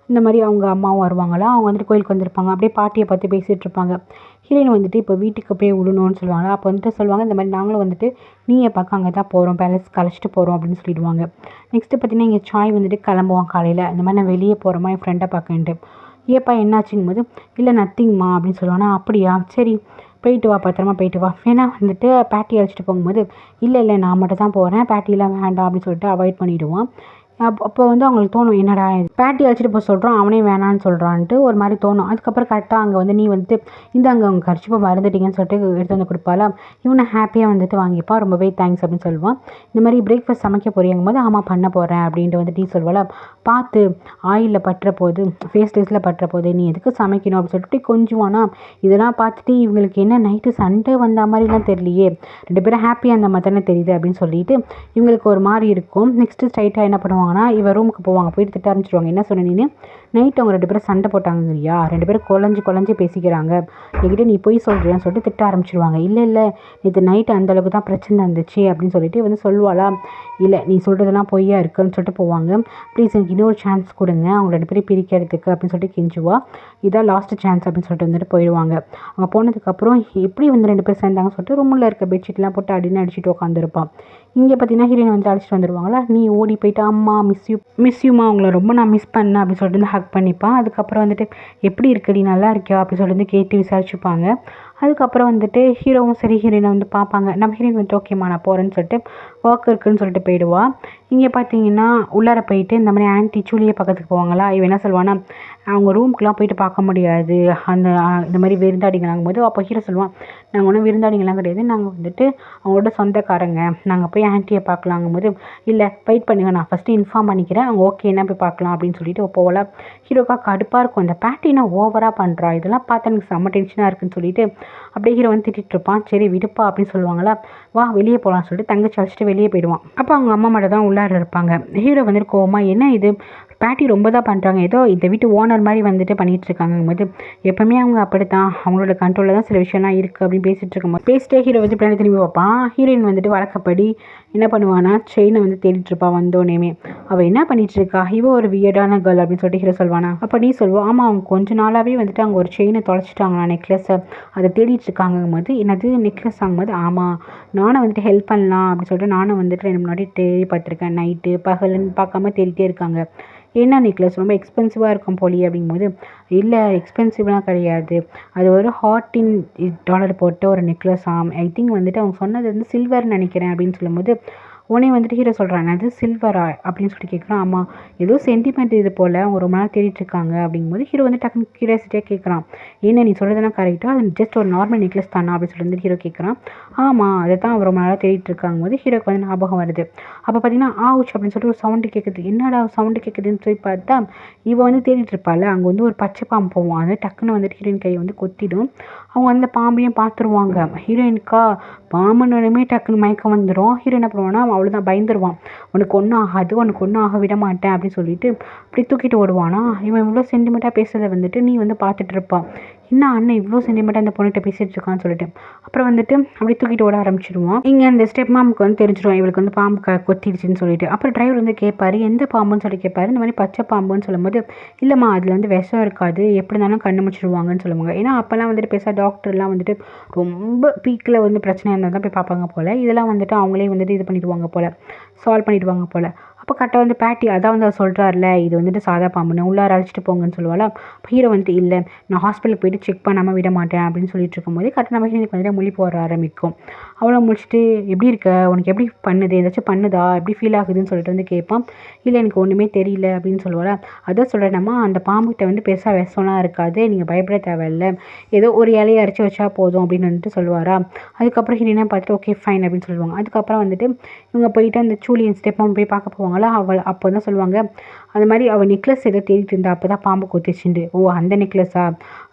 இந்த மாதிரி அவங்க அம்மாவும் வருவாங்களா. அவங்க வந்துட்டு கோயிலுக்கு வந்திருப்பாங்க. அப்படியே பாட்டியை பார்த்து பேசிகிட்டு இருப்பாங்க. ஹீரோயின் வந்துட்டு இப்போ வீட்டுக்கு போய் விடணும்னு சொல்லுவாங்க. அப்போ வந்துட்டு சொல்லுவாங்க, இந்த மாதிரி நாங்களும் வந்துட்டு நீயை பார்க்க அங்கே தான் போகிறோம், பேலஸ்க்கு அழைச்சிட்டு போகிறோம் அப்படின்னு சொல்லிடுவாங்க. நெக்ஸ்ட்டு பார்த்தீங்கன்னா இங்கே சாய் வந்துட்டு கிளம்புவான் காலையில், இந்த மாதிரி நான் வெளியே போகிறோமா என் ஃப்ரெண்டை பார்க்கன்ட்டு. ஏப்பா என்னாச்சுங்கும் போது, இல்லை நத்திங்மா அப்படின்னு சொல்லுவானா. அப்படியா சரி போயிட்டு வா, பத்திரமா போயிட்டு வா, ஏன்னா வந்துட்டு பேட்டி அழைச்சிட்டு போகும்போது இல்லை நான் மட்டும் தான் போகிறேன், பேட்டிலாம் வேண்டாம் அப்படின்னு சொல்லிட்டு அவாய்ட் பண்ணிவிடுவான். அப்போ வந்து அவங்களுக்கு தோணும், என்னடா பேட்டி அழைச்சிட்டு போக சொல்கிறோம் அவனே வேணான்னு சொல்கிறான்ட்டு ஒரு மாதிரி தோணும். அதுக்கப்புறம் கரெக்டாக அங்கே வந்து நீ வந்துட்டு இந்தாங்க அவங்க கர்ச்சிப்பை மறந்துட்டீங்கன்னு சொல்லிட்டு எடுத்து வந்து கொடுப்பாளா. இவனை ஹாப்பியாக வந்துட்டு வாங்கிப்பா, ரொம்பவே தேங்க்ஸ் அப்படின்னு சொல்லுவான். இந்த மாதிரி பிரேக்ஃபாஸ்ட் சமைக்க போகிறீங்கும் போது ஆமாம் பண்ண போகிறேன் அப்படின்ட்டு வந்துட்டு நீ சொல்வாளா. பார்த்து ஆயிலில் பட்டுற போது, ஃபேஸ் டேஸில் பட்டுற போது, நீ எதுக்கு சமைக்கணும் அப்படின்னு சொல்லிட்டு கொஞ்சுவானா. இதெல்லாம் பார்த்துட்டு இவங்களுக்கு என்ன நைட்டு சண்டை வந்த மாதிரிலாம் தெரியலையே, 2 பேரும் ஹாப்பியாக அந்த மாதிரி தானே தெரியுது அப்படின்னு சொல்லிட்டு இவங்களுக்கு ஒரு மாதிரி இருக்கும். நெக்ஸ்ட்டு ஸ்ட்ரைட்டாக என்ன பண்ணுவாங்க, பண்ணுவாங்கன்னா இவ ரூமுக்கு போவாங்க. போயிட்டு திட்ட ஆரம்பிச்சிருவாங்க. என்ன சொன்ன நீனு? நைட் அவங்க 2 பேரும் சண்டை போட்டாங்கங்கிறியா? 2 பேரும் குழஞ்சு பேசிக்கிறாங்க. என்கிட்ட நீ பொய் சொல்றியான்னு சொல்லிட்டு திட்ட ஆரம்பிச்சிருவாங்க. இல்ல நேத்து நைட் அந்த அளவுக்கு தான் பிரச்சனை இருந்துச்சு அப்படின்னு சொல்லிட்டு வந்து சொல்லுவாளா? இல்ல நீ சொல்றதெல்லாம் பொய்யா இருக்குன்னு சொல்லிட்டு போவாங்க. ப்ளீஸ் எனக்கு இன்னொரு சான்ஸ் கொடுங்க அவங்க 2 பேரும் பிரிக்கிறதுக்கு அப்படின்னு சொல்லிட்டு கெஞ்சுவா. இதான் லாஸ்ட் சான்ஸ் அப்படின்னு சொல்லிட்டு வந்துட்டு போயிடுவாங்க. அங்கே போனதுக்கப்புறம் எப்படி வந்து 2 பேரும் சேர்ந்தாங்கன்னு சொல்லிட்டு ரூமில் இருக்க பெட்ஷீட்லாம் போட்டு அடிச்சுட்டு உட்காந்துருப்பான். இங்கே பார்த்தீங்கன்னா ஹீரோயின் வந்து அழைச்சிட்டு வந்துடுவாங்களா. நீ ஓடி போயிட்டு அம்மா மிஸ் யூமா அவங்கள ரொம்ப நான் மிஸ் பண்ணேன் அப்படின்னு சொல்லிட்டு வந்து ஹக் பண்ணிப்பான். அதுக்கப்புறம் வந்துட்டு எப்படி இருக்குடி நல்லா இருக்கியா அப்படின்னு சொல்லிட்டு வந்து கேட்டு விசாரிச்சுப்பாங்க. அதுக்கப்புறம் வந்துட்டு ஹீரோவும் சரி ஹீரோயினை வந்து பார்ப்பாங்க. நம்ம ஹீரோயின் வந்துட்டு ஓகேம்மா நான் போகிறேன்னு சொல்லிட்டு ஒர்க் இருக்குன்னு சொல்லிட்டு போயிடுவா. இங்கே பார்த்தீங்கன்னா உள்ளார போயிட்டு இந்த மாதிரி ஆன்ட்டி சூலியை பக்கத்துக்கு போவாங்களா. இவன் என்ன சொல்லுவான்னா அவங்க ரூமுக்குலாம் போயிட்டு பார்க்க முடியாது அந்த இந்த மாதிரி விருந்தாடிங்களாங்கும் போது அப்போ ஹீரோ சொல்லுவான் நாங்கள் ஒன்றும் விருந்தாடிங்களாம் கிடையாது, நாங்கள் வந்துட்டு அவங்களோட சொந்தக்காரங்க, நாங்கள் போய் ஆன்ட்டியை பார்க்கலாங்கும் போது இல்லை வெயிட் பண்ணுங்க நான் ஃபஸ்ட்டு இன்ஃபார்ம் பண்ணிக்கிறேன் அவங்க ஓகே என்ன போய் பார்க்கலாம் அப்படின்னு சொல்லிட்டு போகல. ஹீரோக்கா கடுப்பாக இருக்கும். இந்த பேட்டினா ஓவராக பண்ணுறா, இதெல்லாம் பார்த்தா எனக்கு செம்ம டென்ஷனாக இருக்குன்னு சொல்லிட்டு அப்படியே ஹீரோ வந்து திட்டிகிட்டு இருப்பான். சரி விடுப்பா அப்படின்னு சொல்லுவாங்களா. வா வெளியே போகலான்னு சொல்லிட்டு தங்கச்சி அழைச்சிட்டு வெளியே போயிடுவான். அப்போ அவங்க அம்மா மட்டும் தான் உள்ளார இருப்பாங்க. ஹீரோ வந்துட்டு கோவமா என்ன இது பேட்டி ரொம்ப தான் பண்ணுறாங்க, ஏதோ இந்த வீட்டு ஓனர் மாதிரி வந்துட்டு பண்ணிகிட்டு இருக்காங்கும் போது எப்போவுமே அவங்க அப்படி தான் அவங்களோட கண்ட்ரோலில் தான் சில விஷயம்லாம் இருக்குது அப்படின்னு பேசிகிட்டு இருக்கும்போது பேசிட்டே ஹீரோ வந்து பின்னாடி திரும்பி பார்ப்பான். ஹீரோயின் வந்துட்டு வழக்கப்படி என்ன பண்ணுவான்னா செயினை வந்து தேடிட்டு இருப்பான். வந்தோடனேமே அவள் என்ன பண்ணிட்டு இருக்கா, இவ ஒரு வியர்டான கேர்ள் அப்படின்னு சொல்லிட்டு ஹீரோ சொல்வானா. அப்போ நீ சொல்லுவோம் ஆமாம் அவங்க கொஞ்ச நாளாகவே வந்துட்டு அவங்க ஒரு செயினை தொலைச்சிட்டாங்களா நெக்லஸை, அதை தேடிட்டு இருக்காங்கும் போது என்னது நெக்லஸ் ஆகும்போது ஆமாம் நானும் வந்துட்டு ஹெல்ப் பண்ணலாம் அப்படின்னு சொல்லிட்டு நானும் வந்துட்டு ரெண்டு முன்னாடி தேடி பார்த்துருக்கேன், நைட்டு பகலுன்னு பார்க்காம தேடிட்டே இருக்காங்க. என்ன நெக்லஸ் ரொம்ப எக்ஸ்பென்சிவாக இருக்கும் போலி அப்படிங்கும்போது இல்லை எக்ஸ்பென்சிவ்லாம் கிடையாது, அது ஒரு $14 போட்ட ஒரு நெக்லஸ் ஐ திங்க் வந்துட்டு அவங்க சொன்னது வந்து சில்வர்னு நினைக்கிறேன் அப்படின்னு சொல்லும்போது உடனே வந்துட்டு ஹீரோ சொல்கிறான் அது சில்வரா அப்படின்னு சொல்லிட்டு கேட்குறான். ஆமாம் ஏதோ சென்டிமெண்ட் இது போல் அவங்க ரொம்ப நாள் தேடிட்டு இருக்காங்க அப்படிங்கும்போது ஹீரோ வந்து டக்குனு கியூரியாசிட்டியாக கேட்குறான். என்ன நீ சொல்கிறதுலாம் கரெக்டாக அது ஜஸ்ட் ஒரு நார்மல் நெக்லஸ் தானா அப்படின்னு சொல்லி வந்து ஹீரோ கேட்குறான். ஆமாம் அதை தான் அவர் ரொம்ப நாளாக தேடிட்டு இருக்காங்க போது ஹீரோக்கு வந்து ஞாபகம் வருது. அப்போ பார்த்தீங்கன்னா ஆவுச் அப்படின்னு சொல்லிட்டு ஒரு சவுண்டு கேட்குது. என்னடா சவுண்டு கேட்குதுன்னு சொல்லி பார்த்தா இவ வந்து தேடிட்டு இருப்பாள். அங்கே வந்து ஒரு பச்சை பாம்பு போவான். அது டக்குன்னு வந்துட்டு ஹீரோயின் கையை வந்து கொத்திடும். அவங்க அந்த பாம்பையும் பார்த்துருவாங்க. ஹீரோயினுக்கா பாம்புன்னு டக்குன்னு மயக்கம் வந்துடும். ஹீரோ என்ன பண்ணுவான்னா அவ்வளோதான் பயந்துருவான். உனக்கு ஒன்றும் ஆகாது, உனக்கு ஒன்றும் ஆக விட மாட்டேன் அப்படின்னு சொல்லிட்டு அப்படி தூக்கிட்டு ஓடுவானா. இவன் இவ்வளோ சென்டிமெண்ட்டாக பேசுறதை வந்துட்டு நீ வந்து பார்த்துட்டு இருப்பான். என்ன அண்ணன் இவ்வளோ சென்டிமெண்ட்டாக இந்த பொண்ணுகிட்ட பேசிகிட்டு இருக்கான்னு சொல்லிட்டு அப்புறம் வந்துட்டு அப்படி தூக்கிட்டு ஓட ஆரம்பிச்சிடுவான். இங்கே அந்த ஸ்டெப் மாமுக்கு வந்து தெரிஞ்சிடும் இவளுக்கு வந்து பாம்பு கொத்திடுச்சுன்னு சொல்லிட்டு. அப்புறம் டிரைவர் வந்து கேட்பாரு எந்த பாம்புன்னு சொல்லி கேட்பாரு. இந்த மாதிரி பச்சை பாம்புன்னு சொல்லும்போது இல்லைம்மா அதில் வந்து விஷம் இருக்காது, எப்படி இருந்தாலும் கண்டுபிடிச்சிடுவாங்கன்னு சொல்லுவாங்க. ஏன்னா அப்போல்லாம் வந்துட்டு பேச டாக்டர்லாம் வந்துட்டு ரொம்ப பீக்கில் வந்து பிரச்சனை இருந்தால் தான் போய் பார்ப்பாங்க போல். இதெல்லாம் வந்துட்டு அவங்களே வந்துட்டு இது பண்ணிடுவாங்க போல், சால்வ் பண்ணிடுவாங்க போல். அப்போ கரெக்டாக வந்து பேட்டி அதான் வந்து அவர் சொல்கிறார்ல இது வந்துட்டு சாதா பாம்புன்னு உள்ளார அழைச்சிட்டு போங்கன்னு சொல்லுவாள். அப்போ ஹீரோ வந்துட்டு இல்லை நான் ஹாஸ்பிட்டலுக்கு போயிட்டு செக் பண்ணாமல் விட மாட்டேன் அப்படின்னு சொல்லிட்டு இருக்கும்போது கரெக்டாக நம்ம ஹீரோக்கு வந்துட்டு முழிப்பு வர ஆரம்பிக்கும். அவளை முடிச்சுட்டு எப்படி இருக்க, உனக்கு எப்படி பண்ணுது, ஏதாச்சும் பண்ணுதா, எப்படி ஃபீல் ஆகுதுன்னு சொல்லிட்டு வந்து கேட்பான். இல்லை எனக்கு ஒன்றுமே தெரியல அப்படின்னு சொல்லுவாள். அதான் சொல்கிறேன்னம்மா அந்த பாம்புகிட்ட வந்து பெருசாக விஷம்லாம் இருக்காது, நீங்கள் பயப்பட தேவையில்லை, ஏதோ ஒரு இலையை அரைச்சி வச்சா போதும் அப்படின்னு வந்துட்டு சொல்லுவாரா. அதுக்கப்புறம் ஹீரோயினை பார்த்துட்டு ஓகே ஃபைன் அப்படின்னு சொல்லுவாங்க. அதுக்கப்புறம் வந்துட்டு இவங்க போயிட்டு அந்த சூலியன் ஸ்டெப் போய் பார்க்க போவாங்களா. அவள் அப்போ தான் சொல்லுவாங்க அந்த மாதிரி அவள் நெக்லஸ் ஏதோ தேடிட்டு இருந்தா அப்போ தான் பாம்பு கொத்திச்சுண்டு. ஓ அந்த நெக்லஸா,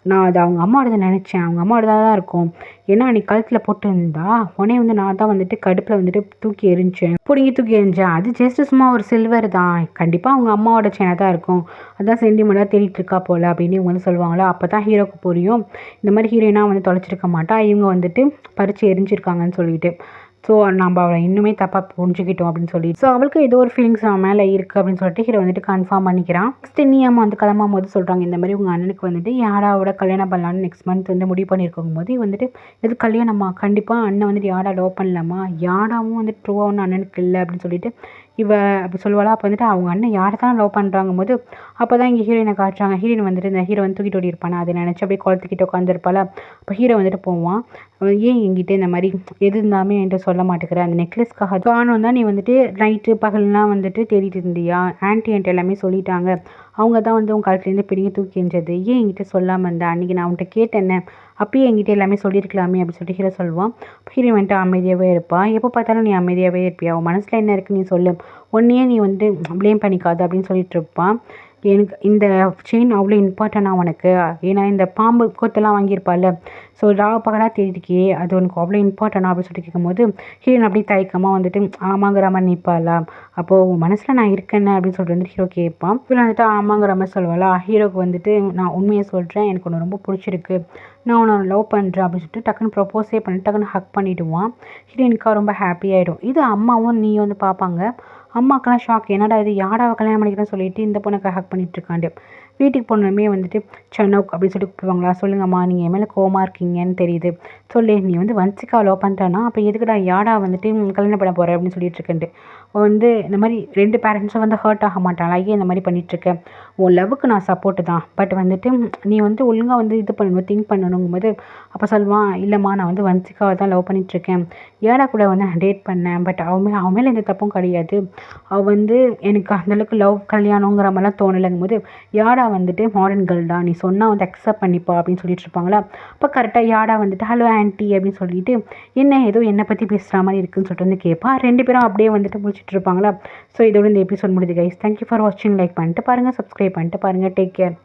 நான் அது அவங்க அம்மாவோட நினச்சேன், அவங்க அம்மாவோட தான் இருக்கும், ஏன்னா நீ கழுத்தில் போட்டு இருந்தா உடனே வந்து நான் தான் வந்துட்டு கடுப்பில் வந்துட்டு தூக்கி எரிஞ்சேன், பிடுங்கி தூக்கி எரிஞ்சேன், அது ஜஸ்ட் சும்மா ஒரு சில்வர் தான், கண்டிப்பாக அவங்க அம்மாவோட செயினாக தான் இருக்கும், அதான் சென்டிமெண்ட்டாக தேடிட்டு இருக்கா போல் அப்படின்னு இவங்க வந்து சொல்லுவாங்களா. அப்போ தான் ஹீரோக்கு புரியும் இந்த மாதிரி ஹீரோயினாக வந்து தொலைச்சிருக்க மாட்டா, இவங்க வந்துட்டு பறித்து எரிஞ்சிருக்காங்கன்னு சொல்லிட்டு. ஸோ நம்ம அவளை இன்னுமே தப்பாக புரிஞ்சுக்கிட்டோம் அப்படின்னு சொல்லி ஸோ அவளுக்கு ஏதோ ஒரு ஃபீலிங்ஸ் அவன் மேலே இருக்குது அப்படின்னு சொல்லிட்டு ஹீரோ வந்துட்டு கன்ஃபார்ம் பண்ணிக்கிறான். நெக்ஸ்ட் நீ அம்மா வந்து கிளம்பும் போது சொல்கிறாங்க இந்த மாதிரி உங்கள் அண்ணனுக்கு வந்துட்டு யாராவோட கல்யாணம் பண்ணலான்னு நெக்ஸ்ட் மந்த் வந்து முடிவு பண்ணியிருக்கும் போது வந்துட்டு இது கல்யாணம்மா கண்டிப்பாக அண்ணன் வந்துட்டு யாரா லவ் பண்ணலாமா, யாராவும் வந்துட்டு ட்ரூவாக ஒன்று அண்ணனுக்கு இல்லை அப்படின்னு சொல்லிட்டு இவ அப்படி சொல்லுவாளா. அப்போ வந்துட்டு அவங்க அண்ணன் யாரை தான் லவ் பண்ணுறாங்கும் போது அப்போ தான் இங்கே ஹீரோயினை காட்டுறாங்க. ஹீரோயின் வந்துட்டு இந்த ஹீரோ வந்து தூக்கிட்டு ஓடி இருப்பானா, அதை நினச்சி அப்படியே குளத்துக்கிட்ட உட்காந்துருப்பாள். அப்போ ஹீரோ வந்துட்டு போவான். ஏன் என்கிட்ட இந்த மாதிரி எது இருந்தாலுமே என்கிட்ட சொல்ல மாட்டேங்கிற, அந்த நெக்லஸ்க்காக காணும் தான் நீ வந்துட்டு நைட்டு பகல்லாம் வந்துட்டு தேடிட்டு இருந்தியா, ஆன்ட்டி என்கிட்ட எல்லாமே சொல்லிட்டாங்க, அவங்க தான் வந்து உங்கள் கழுத்துலேருந்து பிடிங்கி தூக்கி எறிஞ்சது, ஏன் என்கிட்ட சொல்லாமல் இருந்தேன், அன்றைக்கி நான் அவன்கிட்ட கேட்டேன்னே அப்பயே என்கிட்ட எல்லாமே சொல்லியிருக்கலாமே அப்படின்னு சொல்லிட்டு ஹீரோ சொல்லுவான். ஹீரோ வந்துட்டு அமைதியாகவே இருப்பான். எப்போ பார்த்தாலும் நீ அமைதியாகவே இருப்பியா, அவன் மனசில் என்ன இருக்குன்னு நீ சொல்லு, ஒன்றையே நீ வந்து ப்ளேம் பண்ணிக்காது அப்படின்னு சொல்லிட்டு இருப்பான். எனக்கு இந்த செயின் அவ்வளோ இம்பார்ட்டனா உனக்கு? ஏன்னா இந்த பாம்பு கொத்தெல்லாம் வாங்கியிருப்பாள்ல, ஸோ ராவு பகலா தேடிருக்கியே, அது உனக்கு அவ்வளோ இம்பார்ட்டனா அப்படின்னு சொல்லிட்டு கேட்கும்போது, ஹீரோயின் அப்படியே தயக்கமா வந்துட்டு ஆமாங்கிற மாரி நிப்பாளா. அப்போ உன் மனசுல நான் இருக்கேன்னு அப்படின்னு சொல்லிட்டு வந்துட்டு ஹீரோ கேட்பான். இவள் வந்துட்டு ஆமாங்கிற மாரி சொல்லுவாளா. ஹீரோக்கு வந்துட்டு நான் உண்மைய சொல்றேன். எனக்கு உன்ன ரொம்ப புடிச்சிருக்கு. நான் உன்ன லவ் பண்றேன் அப்படின்னு சொல்லிட்டு டக்குன்னு ப்ரொப்போஸே பண்ணிட்டு டக்குன்னு ஹக் பண்ணிடுவான். ஹீரோயினுக்கா ரொம்ப ஹாப்பி ஆயிடும். இது அம்மாவும் நீயும் வந்து பார்ப்பாங்க. அம்மாக்கெல்லாம் ஷாக். என்னடா இது யாடாவ கல்யாணம் பண்ணிக்கிறேன்னு சொல்லிட்டு இந்த பொண்ண ஹக் பண்ணிட்டு இருக்கான்ட்டு. வீட்டுக்கு போனதுமே வந்துட்டு சனோக் அப்படின்னு சொல்லிட்டு கூப்பிடுவாங்களா. சொல்லுங்கம்மா நீங்கள் என் மேலே கோவமா இருக்கீங்கன்னு தெரியுது. சொல்லு நீ வந்து வன்சிகா லவ் பண்ணிட்டானா அப்போ எதுக்குடா யாடா வந்துட்டு கல்யாணம் பண்ண போற அப்படின்னு சொல்லிட்டு இருக்கேன்ட்டு. வந்து இந்த மாதிரி 2 பேரண்ட்ஸும் வந்து ஹர்ட் ஆக மாட்டாங்களா, ஏன் இந்த மாதிரி பண்ணிட்டுருக்க? உன் லவ்வுக்கு நான் சப்போர்ட்டு தான். பட் வந்துட்டு நீ வந்து ஒழுங்கா வந்து இது பண்ணணும், திங்க் பண்ணணுங்கும்போது அப்போ சொல்லுவான், இல்லைம்மா நான் வந்து வன்சிகாவை தான் லவ் பண்ணிட்டுருக்கேன். யாடா கூட வந்து நான் டேட் பண்ணேன். பட் அவன் மேலே எந்த தப்பும் கிடையாது. அவள் வந்து எனக்கு அந்தளவுக்கு லவ் கல்யாணங்கிற மாதிரிலாம் தோணலைங்கும்போது, யாடா வந்துட்டு மாடர்ன் கேர்ள் தான். நீ சொன்னால் வந்து அக்செப்ட் பண்ணிப்பா அப்படின்னு சொல்லிட்டு இருப்பாங்களா. அப்போ கரெக்டாக யாடா வந்துட்டு ஹலோ ஆன்ட்டி அப்படின்னு சொல்லிட்டு என்ன ஏதோ என்னை பற்றி பேசுகிற மாதிரி இருக்குன்னு சொல்லிட்டு வந்து கேட்பா. 2 பேரும் அப்படியே வந்துட்டு முடிச்சுட்டு இருப்பாங்களா. ஸோ இதோட இந்த எபிசோட் முடியுது கைஸ். தேங்க்யூ ஃபார் வாட்சிங். லைக் பண்ணிட்டு பாருங்கள், சப்ஸ்கிரைப் பண்ணிட்டு பாருங்கள். Take care.